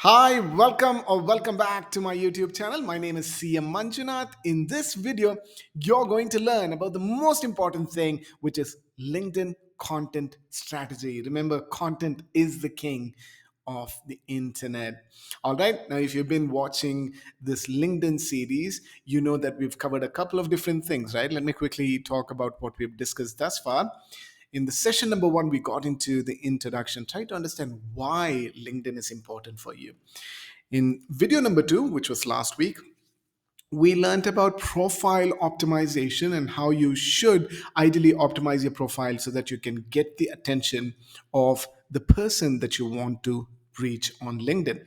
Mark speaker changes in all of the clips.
Speaker 1: Hi, welcome or welcome back to my YouTube channel. My name is CM Manjunath. In this video, you're going to learn about the most important thing, which is LinkedIn content strategy. Remember, content is the king of the internet. All right. Now, if you've been watching this LinkedIn series, you know that we've covered a couple of different things, right? Let me quickly talk about what we've discussed thus far. In the session number one, we got into the introduction, try to understand why LinkedIn is important for you. In video number two, which was last week, we learned about profile optimization and how you should ideally optimize your profile so that you can get the attention of the person that you want to reach on LinkedIn.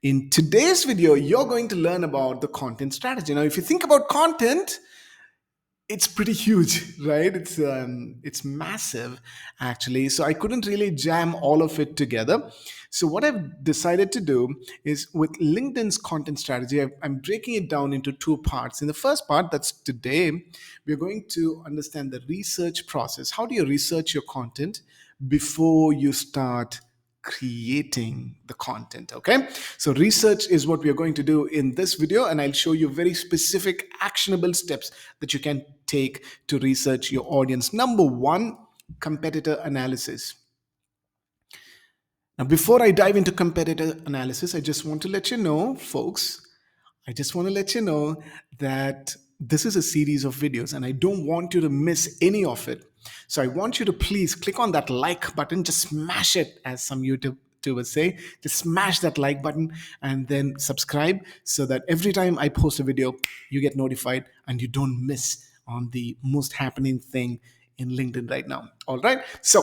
Speaker 1: In today's video, you're going to learn about the content strategy. Now, if you think about content, it's pretty huge, right? It's massive, actually. So I couldn't really jam all of it together. So what I've decided to do is with LinkedIn's content strategy, I'm breaking it down into two parts. In the first part, that's today, we're going to understand the research process. How do you research your content before you start creating the content? Okay, so research is what we are going to do in this video, and I'll show you very specific actionable steps that you can take to research your audience. Number one, competitor analysis. Now, before I dive into competitor analysis, I just want to let you know, folks, I just want to let you know that this is a series of videos and I don't want you to miss any of it. So I want you to please click on that like button, just smash it, as some YouTubers say, just smash that like button and then subscribe so that every time I post a video, you get notified and you don't miss on the most happening thing in LinkedIn right now. All right. So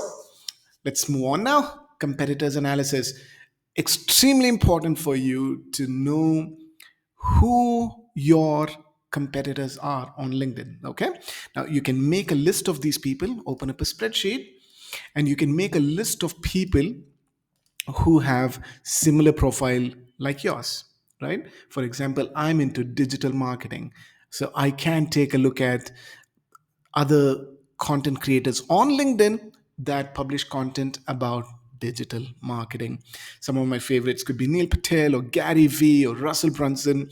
Speaker 1: let's move on now. Competitors analysis. Extremely important for you to know who your competitors are on LinkedIn. Okay. Now you can make a list of these people, open up a spreadsheet, and you can make a list of people who have similar profile like yours, right? For example, I'm into digital marketing. So I can take a look at other content creators on LinkedIn that publish content about digital marketing. Some of my favorites could be Neil Patel or Gary Vee or Russell Brunson.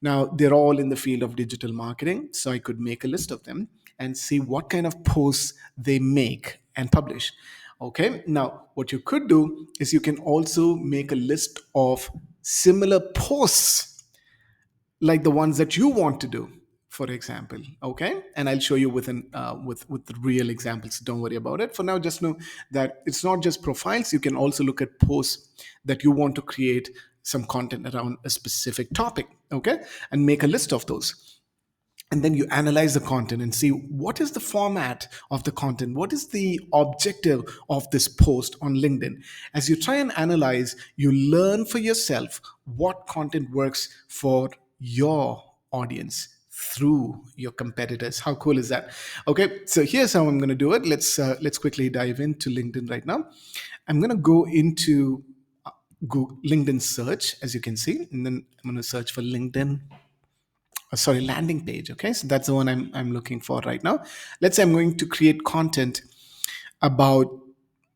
Speaker 1: Now, they're all in the field of digital marketing. So I could make a list of them and see what kind of posts they make and publish. Okay. Now, what you could do is you can also make a list of similar posts like the ones that you want to do, for example. Okay, and I'll show you with the real examples. Don't worry about it for now. Just know that it's not just profiles. You can also look at posts that you want to create some content around a specific topic. Okay, and make a list of those, and then you analyze the content and see what is the format of the content, what is the objective of this post on LinkedIn. As you try and analyze, you learn for yourself what content works for your audience through your competitors. How cool is that? Okay, so here's how I'm going to do it. Let's quickly dive into LinkedIn right now. I'm going to go into Google LinkedIn search, as you can see, and then I'm going to search for LinkedIn, sorry, landing page. Okay, so that's the one I'm looking for right now. Let's say I'm going to create content about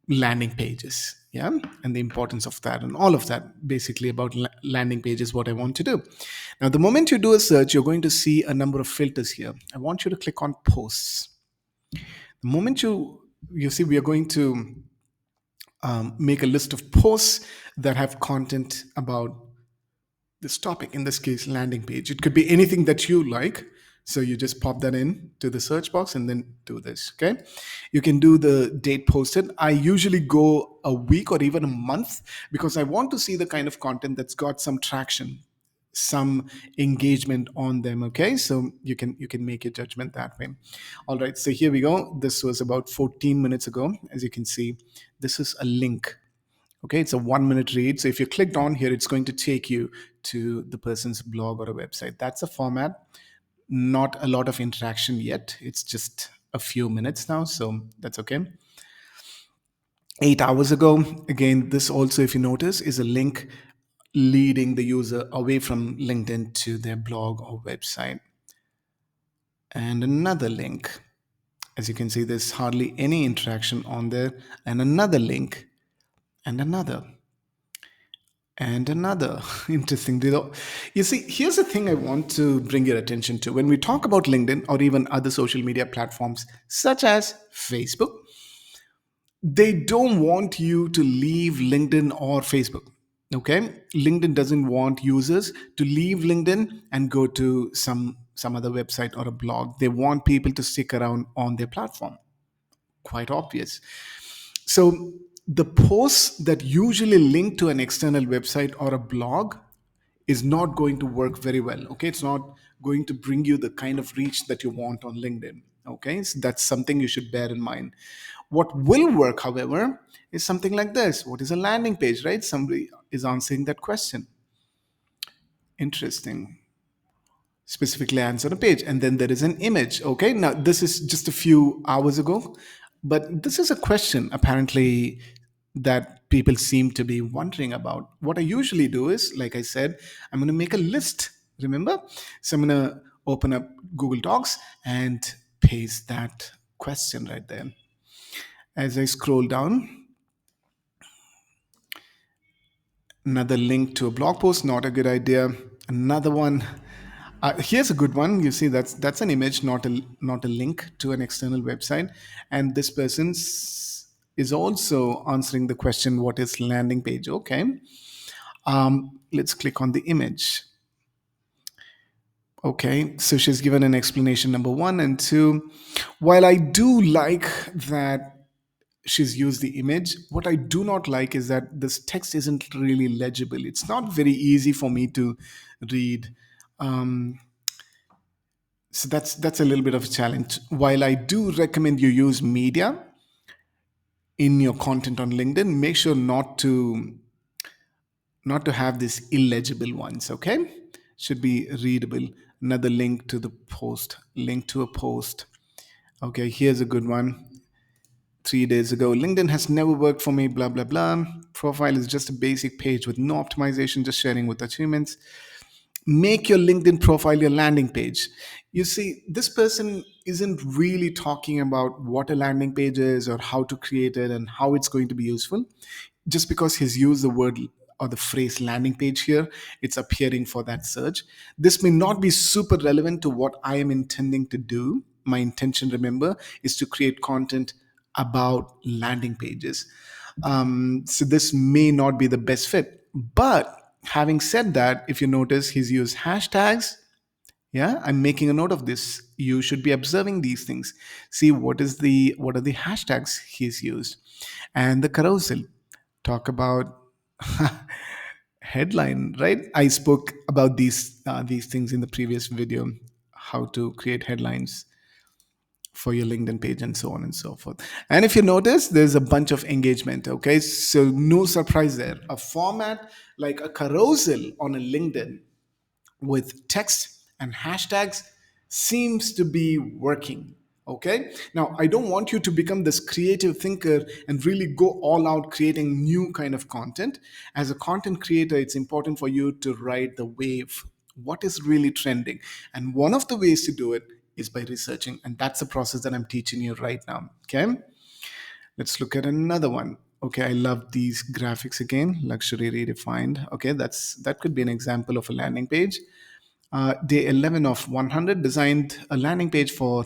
Speaker 1: landing pages, yeah, and the importance of that and all of that, basically about landing pages, what I want to do. Now, the moment you do a search, you're going to see a number of filters here. I want you to click on posts. The moment you see, we are going to make a list of posts that have content about this topic, in this case landing page. It could be anything that you like, so you just pop that in to the search box and then do this. Okay, you can do the date posted. I usually go a week or even a month because I want to see the kind of content that's got some traction, some engagement on them. Okay, so you can make your judgment that way. All right, so here we go. This was about 14 minutes ago. As you can see, this is a link. Okay, it's a 1 minute read. So if you clicked on here, it's going to take you to the person's blog or a website. That's a format. Not a lot of interaction yet. It's just a few minutes now, so that's okay. 8 hours ago, again, this also, if you notice, is a link leading the user away from LinkedIn to their blog or website. And another link. As you can see, there's hardly any interaction on there. And another link, and another. and another. Interesting. You see, here's the thing I want to bring your attention to. When we talk about LinkedIn or even other social media platforms such as Facebook, they don't want you to leave LinkedIn or Facebook. Okay? LinkedIn doesn't want users to leave LinkedIn and go to some other website or a blog. They want people to stick around on their platform. Quite obvious. So the posts that usually link to an external website or a blog is not going to work very well. Okay, it's not going to bring you the kind of reach that you want on LinkedIn. Okay, so that's something you should bear in mind. What will work, however, is something like this. What is a landing page, right? Somebody is answering that question. Interesting. Specifically answer a page, and then there is an image. Okay, now this is just a few hours ago, but this is a question apparently that people seem to be wondering about. What I usually do is, like I said, I'm going to make a list, remember? So I'm going to open up Google Docs and paste that question right there. As I scroll down, another link to a blog post, not a good idea. Another one. Here's a good one. You see, that's an image, not a link to an external website. And this person is also answering the question, "What is landing page?" Okay, let's click on the image. Okay, so she's given an explanation number one and two. While I do like that she's used the image, what I do not like is that this text isn't really legible. It's not very easy for me to read. Um, so that's a little bit of a challenge. While I do recommend you use media in your content on LinkedIn, make sure not to have these illegible ones. Okay, should be readable. Another link to the post, link to a post. Okay, here's a good one. 3 days ago, LinkedIn has never worked for me, blah blah blah. Profile is just a basic page with no optimization, just sharing with achievements. Make your LinkedIn profile your landing page. You see, this person isn't really talking about what a landing page is or how to create it and how it's going to be useful. Just because he's used the word or the phrase landing page here, it's appearing for that search. This may not be super relevant to what I am intending to do. My intention, remember, is to create content about landing pages. So this may not be the best fit. But having said that, if you notice, he's used hashtags. Yeah, I'm making a note of this. You should be observing these things. See what are the hashtags he's used, and the carousel. Talk about headline, right? I spoke about these things in the previous video, how to create headlines for your LinkedIn page and so on and so forth. And if you notice, there's a bunch of engagement. Okay, so no surprise there. A format like a carousel on a LinkedIn with text and hashtags seems to be working. Okay, now I don't want you to become this creative thinker and really go all out creating new kind of content. As a content creator, it's important for you to ride the wave. What is really trending? And one of the ways to do it is by researching, and that's the process that I'm teaching you right now. Okay, let's look at another one. Okay, I love these graphics again. Luxury redefined. Okay, that could be an example of a landing page. Day 11 of 100 designed a landing page for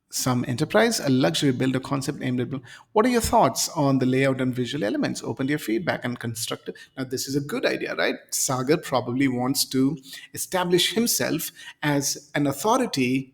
Speaker 1: some enterprise, a luxury builder concept aimed at. What are your thoughts on the layout and visual elements? Open to your feedback and construct it. Now, this is a good idea, right? Sagar probably wants to establish himself as an authority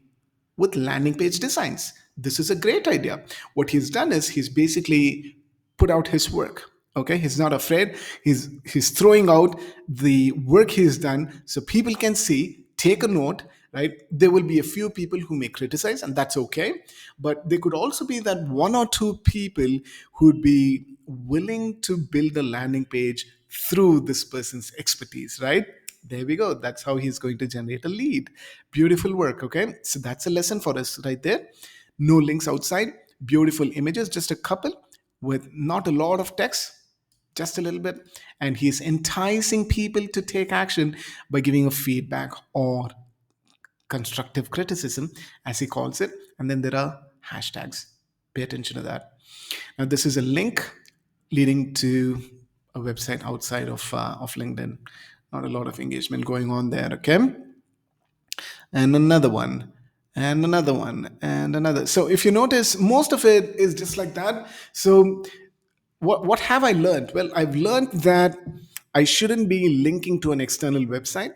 Speaker 1: with landing page designs. This is a great idea. What he's done is he's basically put out his work. Okay, he's not afraid. He's throwing out the work he's done so people can see, take a note, right? There will be a few people who may criticize, and that's okay. But there could also be that one or two people who'd be willing to build a landing page through this person's expertise, right? There we go. That's how he's going to generate a lead. Beautiful work. Okay. So that's a lesson for us right there. No links outside. Beautiful images, just a couple with not a lot of text, just a little bit. And he's enticing people to take action by giving a feedback or constructive criticism, as he calls it. And then there are hashtags. Pay attention to that. Now, this is a link leading to a website outside of LinkedIn. Not a lot of engagement going on there. Okay, and another one, and another one, and another. So if you notice, most of it is just like that. So what have I learned? Well, I've learned that I shouldn't be linking to an external website.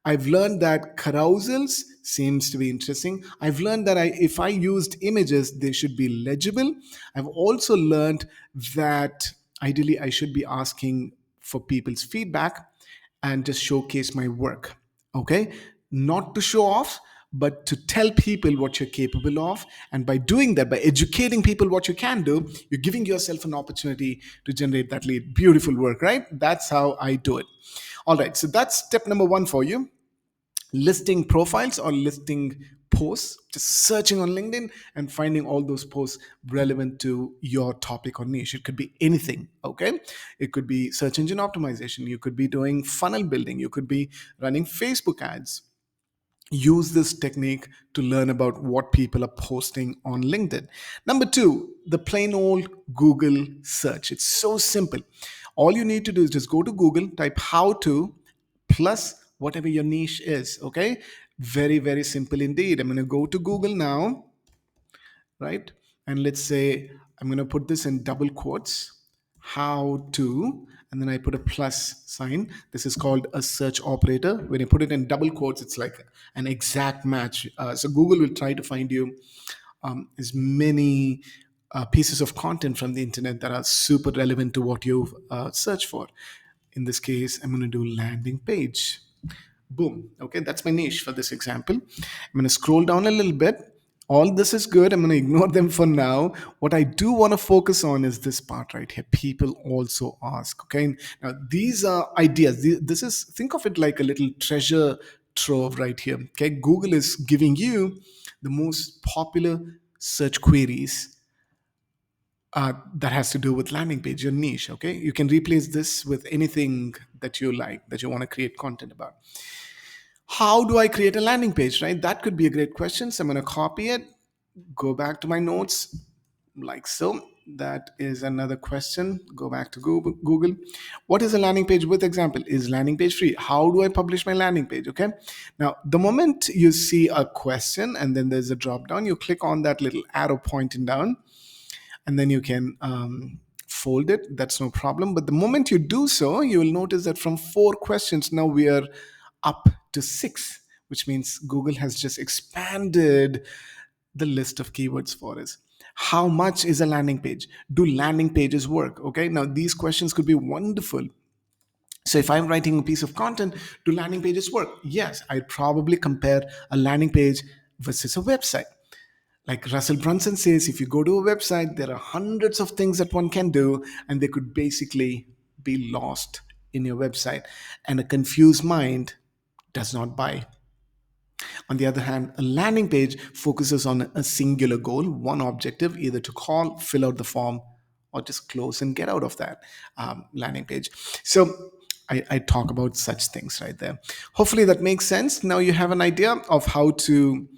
Speaker 1: I've learned that carousels seems to be interesting. I've learned that if I used images, they should be legible. I've also learned that ideally I should be asking for people's feedback and just showcase my work. Okay, not to show off, but to tell people what you're capable of. And by doing that, by educating people what you can do, you're giving yourself an opportunity to generate that lead. Beautiful work, right? That's how I do it. All right, so that's step number one for you: listing profiles or listing posts, just searching on LinkedIn and finding all those posts relevant to your topic or niche. It could be anything. Okay, it could be search engine optimization, you could be doing funnel building, you could be running Facebook ads. Use this technique to learn about what people are posting on LinkedIn. Number two, the plain old Google search. It's so simple. All you need to do is just go to Google, type how to plus whatever your niche is. Okay, very, very simple indeed. I'm going to go to Google now, right? And let's say I'm going to put this in double quotes, how to, and then I put a plus sign. This is called a search operator. When you put it in double quotes, it's like an exact match. So Google will try to find you as many pieces of content from the internet that are super relevant to what you've searched for. In this case, I'm going to do landing page. Boom. Okay, that's my niche for this example. I'm going to scroll down a little bit. All this is good. I'm going to ignore them for now. What I do want to focus on is this part right here. People also ask. Okay, now these are ideas. This is, think of it like a little treasure trove right here. Okay, Google is giving you the most popular search queries that has to do with landing page, your niche. Okay, you can replace this with anything that you like, that you want to create content about. How do I create a landing page, right? That could be a great question. So I'm going to copy it, go back to my notes like so. That is another question. Go back to Google. What is a landing page with example? Is landing page free? How do I publish my landing page? Okay. Now, the moment you see a question and then there's a drop down, you click on that little arrow pointing down, and then you can fold it. That's no problem. But the moment you do so, you will notice that from 4 questions, now we are up to 6, which means Google has just expanded the list of keywords for us. How much is a landing page? Do landing pages work? Okay, now these questions could be wonderful. So if I'm writing a piece of content, do landing pages work? Yes, I'd probably compare a landing page versus a website. Like Russell Brunson says, if you go to a website, there are hundreds of things that one can do, and they could basically be lost in your website. And a confused mind does not buy. On the other hand, a landing page focuses on a singular goal, one objective, either to call, fill out the form, or just close and get out of that landing page. So I talk about such things right there. Hopefully that makes sense. Now you have an idea of how to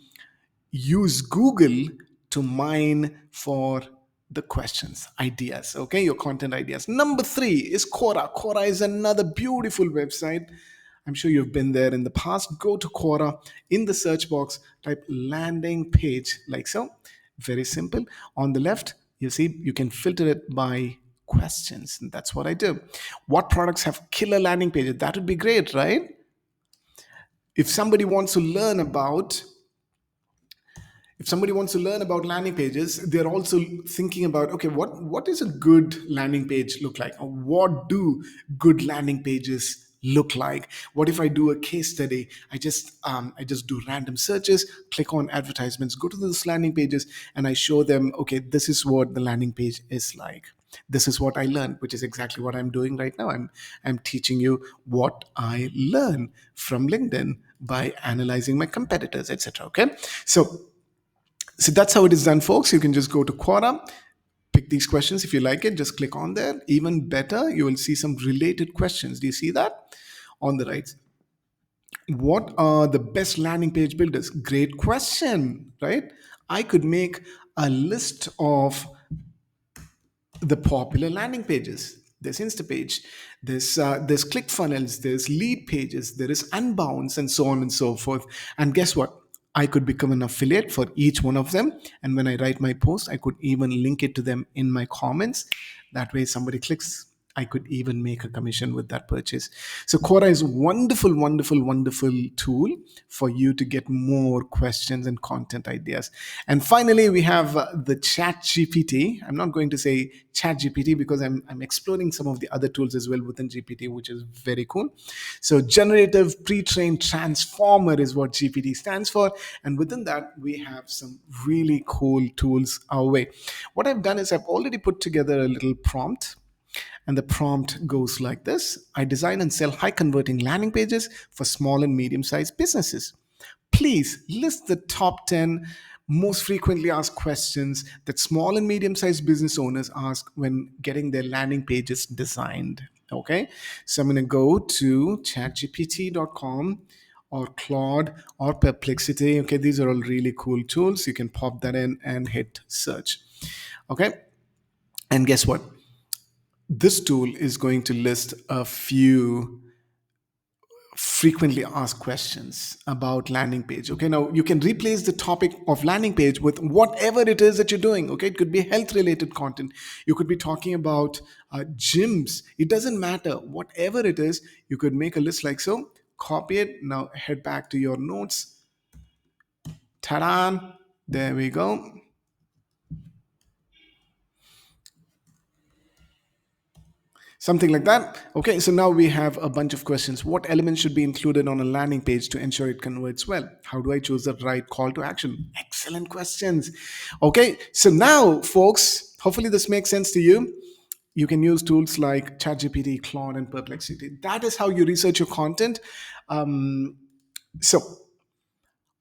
Speaker 1: use Google to mine for the questions, ideas, okay, your content ideas. Number 3 is Quora. Quora is another beautiful website. I'm sure you've been there in the past. Go to Quora, in the search box, type landing page like so. Very simple. On the left, you see you can filter it by questions. And that's what I do. What products have killer landing pages? That would be great, right? If somebody wants to learn about landing pages, they're also thinking about, okay, what is a good landing page look like, or what do good landing pages look like? What if I do a case study? I just do random searches, click on advertisements, go to those landing pages, and I show them, okay, this is what the landing page is like. This is what I learned, which is exactly what I'm doing right now. I'm teaching you what I learn from LinkedIn by analyzing my competitors, etc. Okay, so that's how it is done, folks. You can just go to Quora, pick these questions. If you like it, just click on there. Even better, you will see some related questions. Do you see that on the right? What are the best landing page builders? Great question, right? I could make a list of the popular landing pages. There's Instapage, there's ClickFunnels, there's lead pages, there is Unbounce, and so on and so forth. And guess what? I could become an affiliate for each one of them. And when I write my post, I could even link it to them in my comments. That way, somebody clicks, I could even make a commission with that purchase. So Quora is a wonderful, wonderful, wonderful tool for you to get more questions and content ideas. And finally, we have the Chat GPT. I'm not going to say Chat GPT because I'm exploring some of the other tools as well within GPT, which is very cool. So generative pre-trained transformer is what GPT stands for. And within that, we have some really cool tools our way. What I've done is I've already put together a little prompt, and the prompt goes like this: I design and sell high converting landing pages for small and medium sized businesses. Please list the top 10 most frequently asked questions that small and medium sized business owners ask when getting their landing pages designed. Okay, so I'm going to go to chatgpt.com or Claude or Perplexity. Okay, these are all really cool tools. You can pop that in and hit search. Okay, and guess what? This tool is going to list a few frequently asked questions about landing page. Okay, now you can replace the topic of landing page with whatever it is that you're doing. Okay, it could be health related content, you could be talking about gyms, it doesn't matter. Whatever it is, you could make a list like so, copy it, now head back to your notes. Ta-da, there we go. Something like that. Okay, so now we have a bunch of questions. What elements should be included on a landing page to ensure it converts well? How do I choose the right call to action? Excellent questions. Okay, so now, folks, hopefully this makes sense to you. You can use tools like ChatGPT, Claude, and Perplexity. That is how you research your content. So,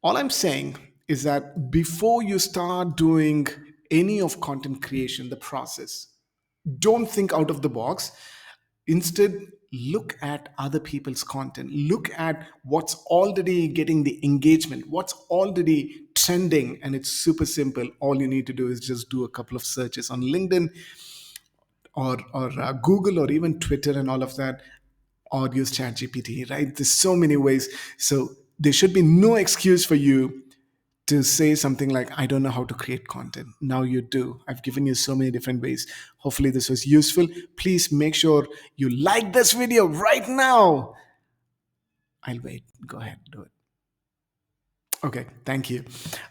Speaker 1: all I'm saying is that before you start doing any of content creation, the process, don't think out of the box. Instead, look at other people's content. Look at what's already getting the engagement, what's already trending, and it's super simple. All you need to do is just do a couple of searches on LinkedIn or Google or even Twitter and all of that, or use ChatGPT, right? There's so many ways. So there should be no excuse for you to say something like, I don't know how to create content. Now you do. I've given you so many different ways. Hopefully this was useful. Please make sure you like this video right now. I'll wait. Go ahead, do it. Okay, thank you.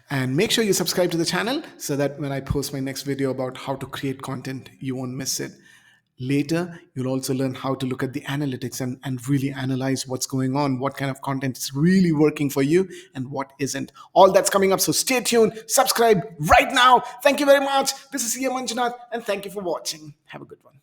Speaker 1: And make sure you subscribe to the channel so that when I post my next video about how to create content, you won't miss it. Later, you'll also learn how to look at the analytics and really analyze what's going on, what kind of content is really working for you and what isn't. All that's coming up, so stay tuned, subscribe right now. Thank you very much. This is Manjunath, and thank you for watching. Have a good one.